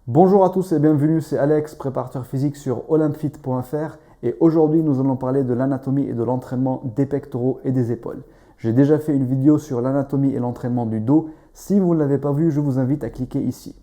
Bonjour à tous et bienvenue, c'est Alex, préparateur physique sur olympfit.fr et aujourd'hui nous allons parler de l'anatomie et de l'entraînement des pectoraux et des épaules. J'ai déjà fait une vidéo sur l'anatomie et l'entraînement du dos. Si vous ne l'avez pas vu, je vous invite à cliquer ici.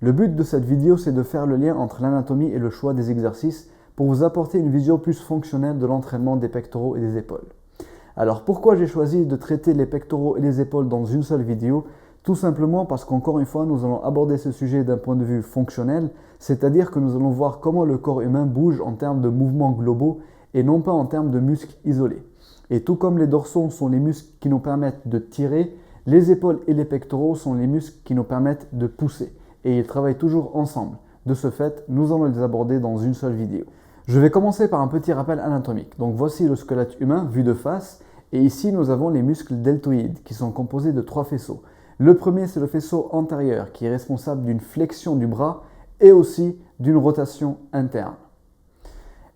Le but de cette vidéo, c'est de faire le lien entre l'anatomie et le choix des exercices pour vous apporter une vision plus fonctionnelle de l'entraînement des pectoraux et des épaules. Alors pourquoi j'ai choisi de traiter les pectoraux et les épaules dans une seule vidéo? Tout simplement parce qu'encore une fois, nous allons aborder ce sujet d'un point de vue fonctionnel, c'est-à-dire que nous allons voir comment le corps humain bouge en termes de mouvements globaux et non pas en termes de muscles isolés. Et tout comme les dorsaux sont les muscles qui nous permettent de tirer, les épaules et les pectoraux sont les muscles qui nous permettent de pousser. Et ils travaillent toujours ensemble. De ce fait, nous allons les aborder dans une seule vidéo. Je vais commencer par un petit rappel anatomique. Donc voici le squelette humain vu de face. Et ici, nous avons les muscles deltoïdes qui sont composés de 3 faisceaux. Le premier, c'est le faisceau antérieur qui est responsable d'une flexion du bras et aussi d'une rotation interne.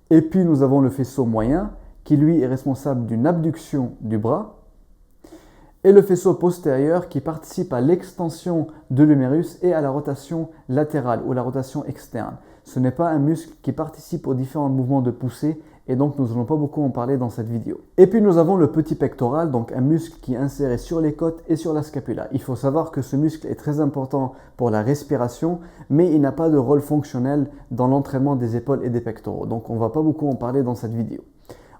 Et puis, nous avons le faisceau moyen qui, lui, est responsable d'une abduction du bras. Et le faisceau postérieur qui participe à l'extension de l'humérus et à la rotation latérale ou la rotation externe. Ce n'est pas un muscle qui participe aux différents mouvements de poussée et donc nous n'allons pas beaucoup en parler dans cette vidéo. Et puis nous avons le petit pectoral, donc un muscle qui est inséré sur les côtes et sur la scapula. Il faut savoir que ce muscle est très important pour la respiration, mais il n'a pas de rôle fonctionnel dans l'entraînement des épaules et des pectoraux. Donc on ne va pas beaucoup en parler dans cette vidéo.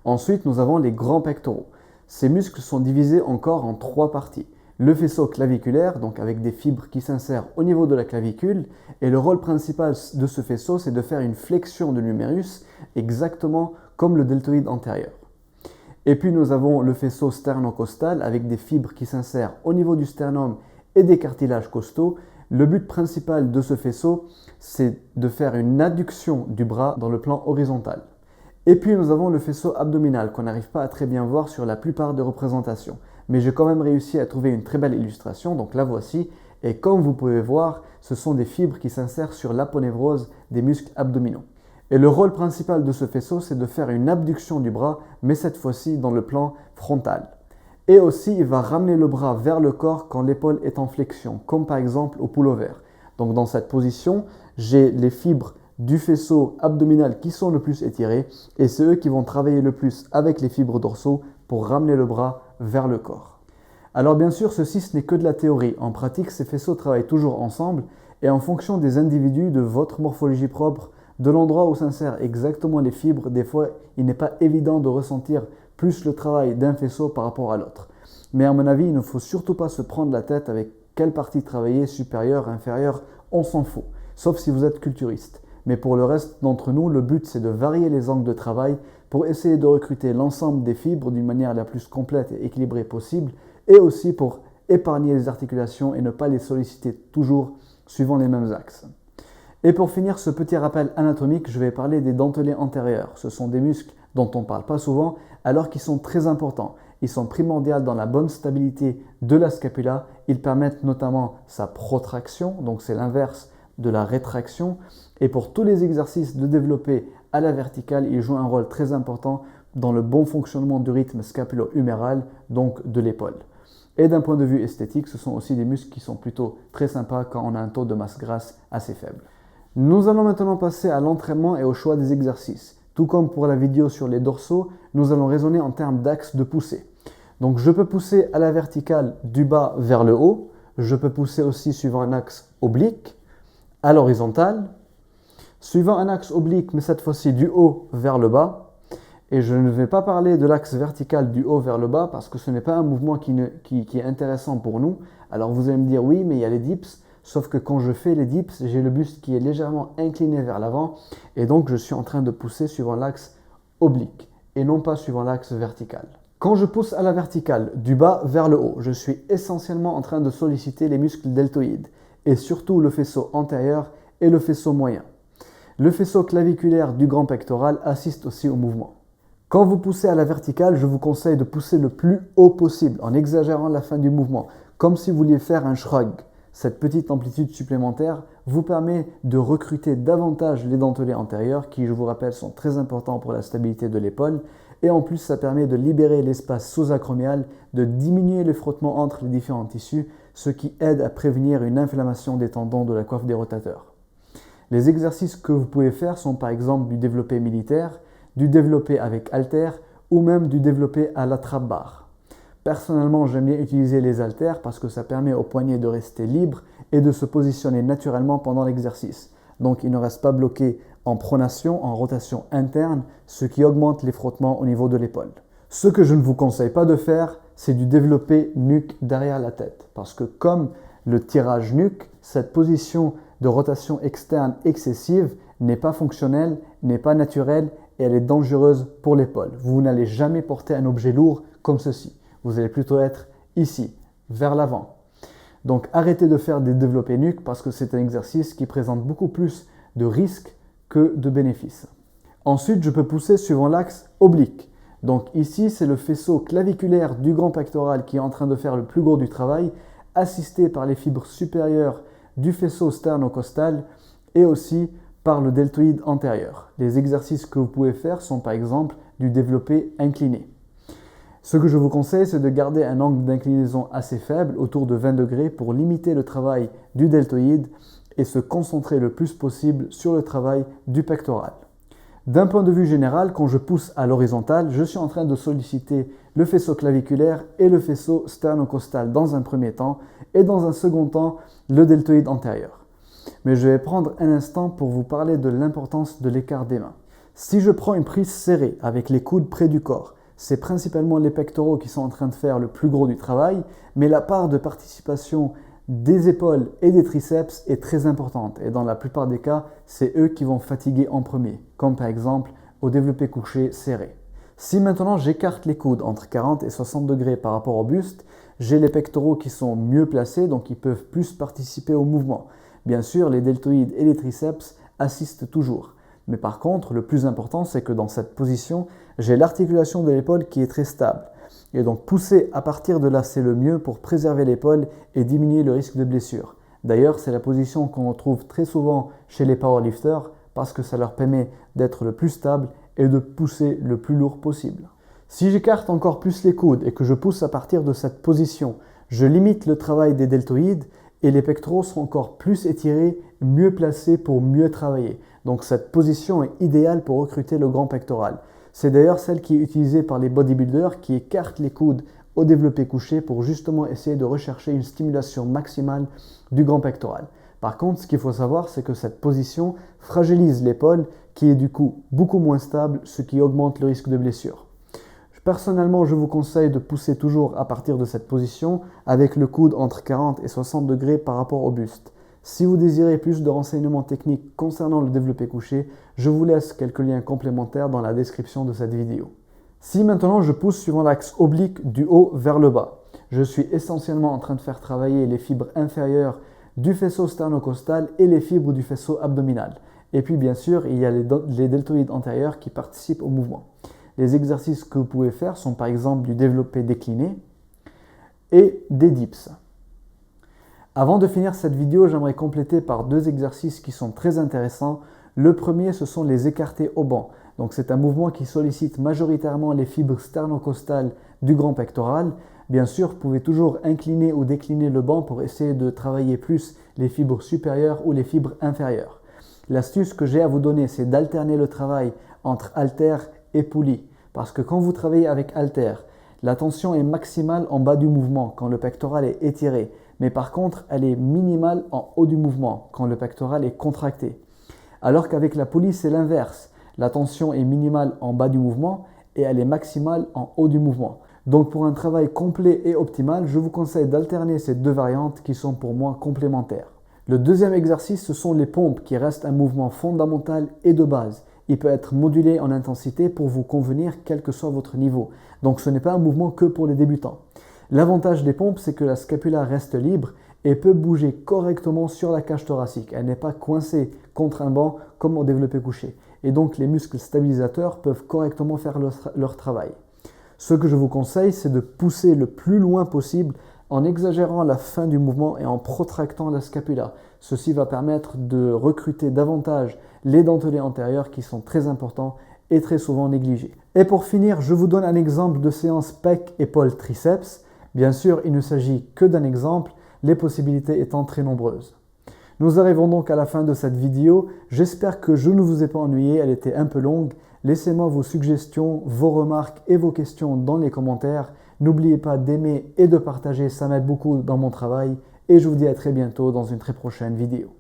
Ensuite, nous avons les grands pectoraux. Ces muscles sont divisés encore en 3 parties. Le faisceau claviculaire, donc avec des fibres qui s'insèrent au niveau de la clavicule, et le rôle principal de ce faisceau, c'est de faire une flexion de l'humérus, exactement comme le deltoïde antérieur. Et puis nous avons le faisceau sternocostal avec des fibres qui s'insèrent au niveau du sternum et des cartilages costaux. Le but principal de ce faisceau, c'est de faire une adduction du bras dans le plan horizontal. Et puis nous avons le faisceau abdominal qu'on n'arrive pas à très bien voir sur la plupart des représentations. Mais j'ai quand même réussi à trouver une très belle illustration, donc la voici. Et comme vous pouvez voir, ce sont des fibres qui s'insèrent sur l'aponévrose des muscles abdominaux. Et le rôle principal de ce faisceau, c'est de faire une abduction du bras, mais cette fois-ci dans le plan frontal. Et aussi, il va ramener le bras vers le corps quand l'épaule est en flexion, comme par exemple au pullover. Donc dans cette position, j'ai les fibres du faisceau abdominal qui sont le plus étirés et c'est eux qui vont travailler le plus avec les fibres dorsaux pour ramener le bras vers le corps. Alors bien sûr, ceci ce n'est que de la théorie. En pratique, ces faisceaux travaillent toujours ensemble et en fonction des individus, de votre morphologie propre, de l'endroit où s'insèrent exactement les fibres, des fois il n'est pas évident de ressentir plus le travail d'un faisceau par rapport à l'autre. Mais à mon avis, il ne faut surtout pas se prendre la tête avec quelle partie travailler, supérieure, inférieure, on s'en fout, sauf si vous êtes culturiste. Mais pour le reste d'entre nous, le but c'est de varier les angles de travail pour essayer de recruter l'ensemble des fibres d'une manière la plus complète et équilibrée possible et aussi pour épargner les articulations et ne pas les solliciter toujours suivant les mêmes axes. Et pour finir ce petit rappel anatomique, je vais parler des dentelés antérieurs. Ce sont des muscles dont on ne parle pas souvent alors qu'ils sont très importants. Ils sont primordiaux dans la bonne stabilité de la scapula. Ils permettent notamment sa protraction, donc c'est l'inverse de la rétraction. Et pour tous les exercices de développer à la verticale, ils jouent un rôle très important dans le bon fonctionnement du rythme scapulo-huméral, donc de l'épaule. Et d'un point de vue esthétique, ce sont aussi des muscles qui sont plutôt très sympas quand on a un taux de masse grasse assez faible. Nous allons maintenant passer à l'entraînement et au choix des exercices. Tout comme pour la vidéo sur les dorsaux, nous allons raisonner en termes d'axe de poussée. Donc je peux pousser à la verticale du bas vers le haut, je peux pousser aussi suivant un axe oblique, à l'horizontale, suivant un axe oblique mais cette fois-ci du haut vers le bas. Et je ne vais pas parler de l'axe vertical du haut vers le bas parce que ce n'est pas un mouvement qui est intéressant pour nous. Alors vous allez me dire oui mais il y a les dips. Sauf que quand je fais les dips, j'ai le buste qui est légèrement incliné vers l'avant et donc je suis en train de pousser suivant l'axe oblique et non pas suivant l'axe vertical. Quand je pousse à la verticale, du bas vers le haut, je suis essentiellement en train de solliciter les muscles deltoïdes et surtout le faisceau antérieur et le faisceau moyen. Le faisceau claviculaire du grand pectoral assiste aussi au mouvement. Quand vous poussez à la verticale, je vous conseille de pousser le plus haut possible en exagérant la fin du mouvement, comme si vous vouliez faire un shrug. Cette petite amplitude supplémentaire vous permet de recruter davantage les dentelés antérieurs qui, je vous rappelle, sont très importants pour la stabilité de l'épaule. Et en plus, ça permet de libérer l'espace sous-acromial, de diminuer le frottement entre les différents tissus, ce qui aide à prévenir une inflammation des tendons de la coiffe des rotateurs. Les exercices que vous pouvez faire sont par exemple du développé militaire, du développé avec haltères ou même du développé à la trappe barre. Personnellement, j'aime bien utiliser les haltères parce que ça permet au poignet de rester libre et de se positionner naturellement pendant l'exercice. Donc il ne reste pas bloqué en pronation, en rotation interne, ce qui augmente les frottements au niveau de l'épaule. Ce que je ne vous conseille pas de faire, c'est du développé nuque derrière la tête. Parce que comme le tirage nuque, cette position de rotation externe excessive n'est pas fonctionnelle, n'est pas naturelle et elle est dangereuse pour l'épaule. Vous n'allez jamais porter un objet lourd comme ceci. Vous allez plutôt être ici, vers l'avant. Donc arrêtez de faire des développés nuque parce que c'est un exercice qui présente beaucoup plus de risques que de bénéfices. Ensuite, je peux pousser suivant l'axe oblique. Donc ici, c'est le faisceau claviculaire du grand pectoral qui est en train de faire le plus gros du travail, assisté par les fibres supérieures du faisceau sternocostal et aussi par le deltoïde antérieur. Les exercices que vous pouvez faire sont par exemple du développé incliné. Ce que je vous conseille, c'est de garder un angle d'inclinaison assez faible, autour de 20 degrés, pour limiter le travail du deltoïde et se concentrer le plus possible sur le travail du pectoral. D'un point de vue général, quand je pousse à l'horizontale, je suis en train de solliciter le faisceau claviculaire et le faisceau sternocostal dans un premier temps et dans un second temps, le deltoïde antérieur. Mais je vais prendre un instant pour vous parler de l'importance de l'écart des mains. Si je prends une prise serrée avec les coudes près du corps, c'est principalement les pectoraux qui sont en train de faire le plus gros du travail, mais la part de participation des épaules et des triceps est très importante et dans la plupart des cas, c'est eux qui vont fatiguer en premier, comme par exemple au développé couché serré. Si maintenant j'écarte les coudes entre 40 et 60 degrés par rapport au buste, j'ai les pectoraux qui sont mieux placés, donc ils peuvent plus participer au mouvement. Bien sûr, les deltoïdes et les triceps assistent toujours. Mais par contre, le plus important, c'est que dans cette position, j'ai l'articulation de l'épaule qui est très stable. Et donc pousser à partir de là, c'est le mieux pour préserver l'épaule et diminuer le risque de blessure. D'ailleurs, c'est la position qu'on retrouve très souvent chez les powerlifters parce que ça leur permet d'être le plus stable et de pousser le plus lourd possible. Si j'écarte encore plus les coudes et que je pousse à partir de cette position, je limite le travail des deltoïdes et les pectoraux sont encore plus étirés, mieux placés pour mieux travailler. Donc cette position est idéale pour recruter le grand pectoral. C'est d'ailleurs celle qui est utilisée par les bodybuilders qui écartent les coudes au développé couché pour justement essayer de rechercher une stimulation maximale du grand pectoral. Par contre, ce qu'il faut savoir, c'est que cette position fragilise l'épaule qui est du coup beaucoup moins stable, ce qui augmente le risque de blessure. Personnellement, je vous conseille de pousser toujours à partir de cette position avec le coude entre 40 et 60 degrés par rapport au buste. Si vous désirez plus de renseignements techniques concernant le développé couché, je vous laisse quelques liens complémentaires dans la description de cette vidéo. Si maintenant je pousse suivant l'axe oblique du haut vers le bas, je suis essentiellement en train de faire travailler les fibres inférieures du faisceau sternocostal et les fibres du faisceau abdominal. Et puis bien sûr, il y a les deltoïdes antérieurs qui participent au mouvement. Les exercices que vous pouvez faire sont par exemple du développé décliné et des dips. Avant de finir cette vidéo, j'aimerais compléter par deux exercices qui sont très intéressants. Le premier, ce sont les écartés au banc. Donc c'est un mouvement qui sollicite majoritairement les fibres sternocostales du grand pectoral. Bien sûr, vous pouvez toujours incliner ou décliner le banc pour essayer de travailler plus les fibres supérieures ou les fibres inférieures. L'astuce que j'ai à vous donner, c'est d'alterner le travail entre haltères et poulies. Parce que quand vous travaillez avec haltères, la tension est maximale en bas du mouvement quand le pectoral est étiré. Mais par contre, elle est minimale en haut du mouvement quand le pectoral est contracté. Alors qu'avec la poulie, c'est l'inverse. La tension est minimale en bas du mouvement et elle est maximale en haut du mouvement. Donc pour un travail complet et optimal, je vous conseille d'alterner ces deux variantes qui sont pour moi complémentaires. Le deuxième exercice, ce sont les pompes qui restent un mouvement fondamental et de base. Il peut être modulé en intensité pour vous convenir quel que soit votre niveau. Donc ce n'est pas un mouvement que pour les débutants. L'avantage des pompes, c'est que la scapula reste libre et peut bouger correctement sur la cage thoracique. Elle n'est pas coincée contre un banc comme au développé couché. Et donc les muscles stabilisateurs peuvent correctement faire leur travail. Ce que je vous conseille, c'est de pousser le plus loin possible en exagérant la fin du mouvement et en protractant la scapula. Ceci va permettre de recruter davantage les dentelés antérieurs qui sont très importants et très souvent négligés. Et pour finir, je vous donne un exemple de séance pec, épaule, triceps. Bien sûr, il ne s'agit que d'un exemple, les possibilités étant très nombreuses. Nous arrivons donc à la fin de cette vidéo. J'espère que je ne vous ai pas ennuyé, elle était un peu longue. Laissez-moi vos suggestions, vos remarques et vos questions dans les commentaires. N'oubliez pas d'aimer et de partager, ça m'aide beaucoup dans mon travail. Et je vous dis à très bientôt dans une très prochaine vidéo.